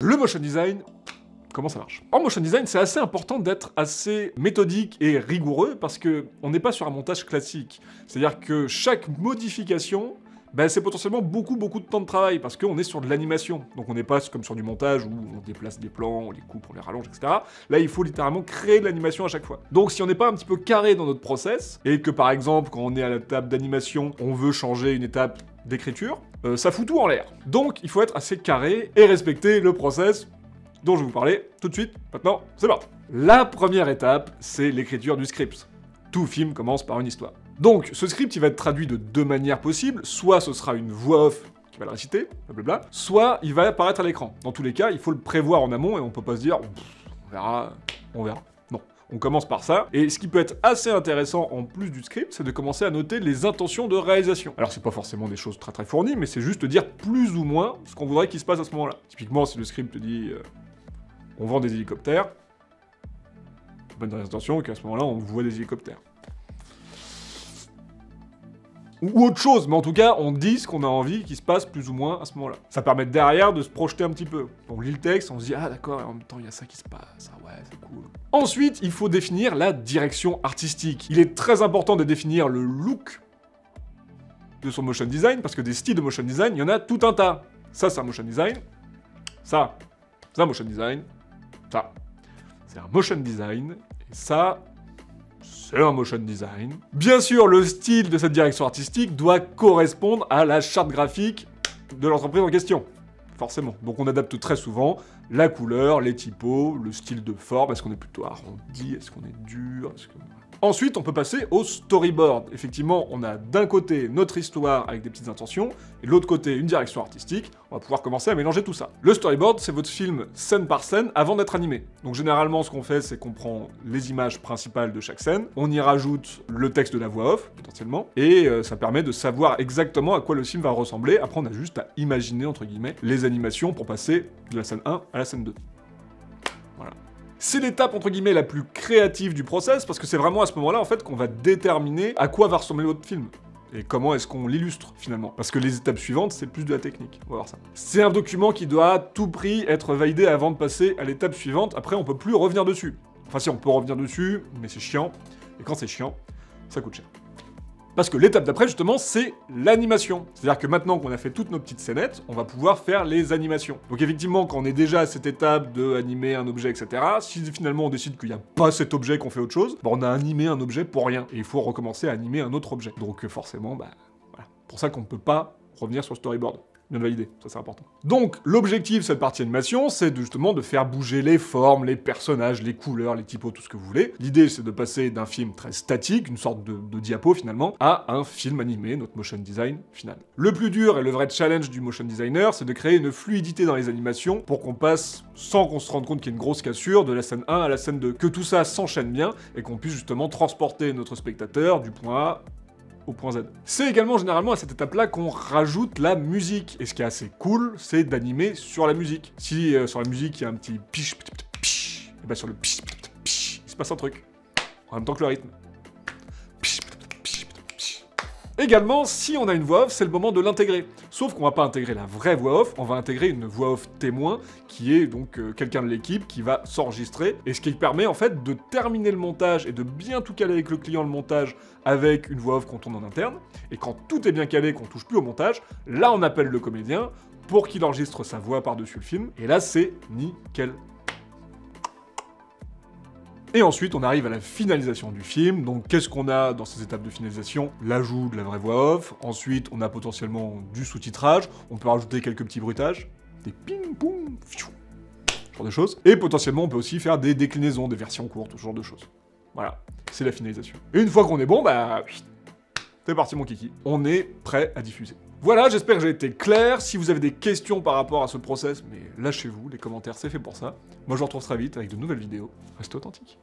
Le motion design, comment ça marche? En motion design, c'est assez important d'être assez méthodique et rigoureux parce que on n'est pas sur un montage classique. C'est-à-dire que chaque modification, ben, c'est potentiellement beaucoup de temps de travail parce qu'on est sur de l'animation. Donc on n'est pas comme sur du montage où on déplace des plans, on les coupe, on les rallonge, etc. Là, il faut littéralement créer de l'animation à chaque fois. Donc si on n'est pas un petit peu carré dans notre process et que par exemple, quand on est à la table d'animation, on veut changer une étape d'écriture, ça fout tout en l'air. Donc il faut être assez carré et respecter le process dont je vais vous parler tout de suite. Maintenant, c'est parti. La première étape, c'est l'écriture du script. Tout film commence par une histoire. Donc, ce script, il va être traduit de deux manières possibles. Soit ce sera une voix off qui va le réciter, blablabla, soit il va apparaître à l'écran. Dans tous les cas, il faut le prévoir en amont et on peut pas se dire on verra, on verra. Non. On commence par ça, et ce qui peut être assez intéressant en plus du script, c'est de commencer à noter les intentions de réalisation. Alors c'est pas forcément des choses très fournies, mais c'est juste dire plus ou moins ce qu'on voudrait qu'il se passe à ce moment-là. Typiquement, si le script te dit on vend des hélicoptères, bonne intention qu'à ce moment-là on voit des hélicoptères. Ou autre chose, mais en tout cas, on dit ce qu'on a envie qu'il se passe plus ou moins à ce moment-là. Ça permet derrière de se projeter un petit peu. On lit le texte, on se dit ah d'accord, et en même temps il y a ça qui se passe, ah ouais, c'est cool. Ensuite, il faut définir la direction artistique. Il est très important de définir le look de son motion design, parce que des styles de motion design, il y en a tout un tas. Ça, c'est un motion design. Ça, c'est un motion design. Ça, c'est un motion design. Et ça, c'est un motion design. Bien sûr, le style de cette direction artistique doit correspondre à la charte graphique de l'entreprise en question. Forcément. Donc on adapte très souvent la couleur, les typos, le style de forme. Est-ce qu'on est plutôt arrondi? Est-ce qu'on est dur? Ensuite, on peut passer au storyboard. Effectivement, on a d'un côté notre histoire avec des petites intentions, et de l'autre côté une direction artistique. On va pouvoir commencer à mélanger tout ça. Le storyboard, c'est votre film scène par scène avant d'être animé. Donc généralement, ce qu'on fait, c'est qu'on prend les images principales de chaque scène, on y rajoute le texte de la voix off, potentiellement, et ça permet de savoir exactement à quoi le film va ressembler. Après, on a juste à imaginer, entre guillemets, les animations pour passer de la scène 1 à la scène 2. Voilà. C'est l'étape, entre guillemets, la plus créative du process, parce que c'est vraiment à ce moment-là, en fait, qu'on va déterminer à quoi va ressembler votre film. Et comment est-ce qu'on l'illustre, finalement. Parce que les étapes suivantes, c'est plus de la technique. On va voir ça. C'est un document qui doit à tout prix être validé avant de passer à l'étape suivante. Après, on peut plus revenir dessus. Enfin si, on peut revenir dessus, mais c'est chiant. Et quand c'est chiant, ça coûte cher. Parce que l'étape d'après, justement, c'est l'animation. C'est-à-dire que maintenant qu'on a fait toutes nos petites scénettes, on va pouvoir faire les animations. Donc effectivement, quand on est déjà à cette étape de animer un objet, etc., si finalement on décide qu'il n'y a pas cet objet, qu'on fait autre chose, bah on a animé un objet pour rien. Et il faut recommencer à animer un autre objet. Donc forcément, bah voilà. Pour ça qu'on ne peut pas revenir sur le storyboard. Bien validé, ça c'est important. Donc, l'objectif de cette partie animation, c'est justement de faire bouger les formes, les personnages, les couleurs, les typos, tout ce que vous voulez. L'idée, c'est de passer d'un film très statique, une sorte de diapo finalement, à un film animé, notre motion design final. Le plus dur et le vrai challenge du motion designer, c'est de créer une fluidité dans les animations pour qu'on passe, sans qu'on se rende compte qu'il y a une grosse cassure, de la scène 1 à la scène 2. Que tout ça s'enchaîne bien et qu'on puisse justement transporter notre spectateur du point A au point Z. C'est également généralement à cette étape-là qu'on rajoute la musique. Et ce qui est assez cool, c'est d'animer sur la musique. Si sur la musique il y a un petit piche, et ben sur le piche, il se passe un truc. En même temps que le rythme. Également, si on a une voix off, c'est le moment de l'intégrer. Sauf qu'on va pas intégrer la vraie voix off, on va intégrer une voix off témoin, qui est donc quelqu'un de l'équipe qui va s'enregistrer, et ce qui permet en fait de terminer le montage et de bien tout caler avec le client le montage avec une voix off qu'on tourne en interne, et quand tout est bien calé, qu'on touche plus au montage, là on appelle le comédien pour qu'il enregistre sa voix par-dessus le film, et là c'est nickel. Et ensuite, on arrive à la finalisation du film. Donc, qu'est-ce qu'on a dans ces étapes de finalisation? L'ajout de la vraie voix off. Ensuite, on a potentiellement du sous-titrage. On peut rajouter quelques petits bruitages. Des ping-poum, ce genre de choses. Et potentiellement, on peut aussi faire des déclinaisons, des versions courtes, ce genre de choses. Voilà, c'est la finalisation. Et une fois qu'on est bon, bah... c'est parti mon kiki. On est prêt à diffuser. Voilà, j'espère que j'ai été clair. Si vous avez des questions par rapport à ce process, mais lâchez-vous, les commentaires, c'est fait pour ça. Moi, je vous retrouve très vite avec de nouvelles vidéos. Restez authentiques.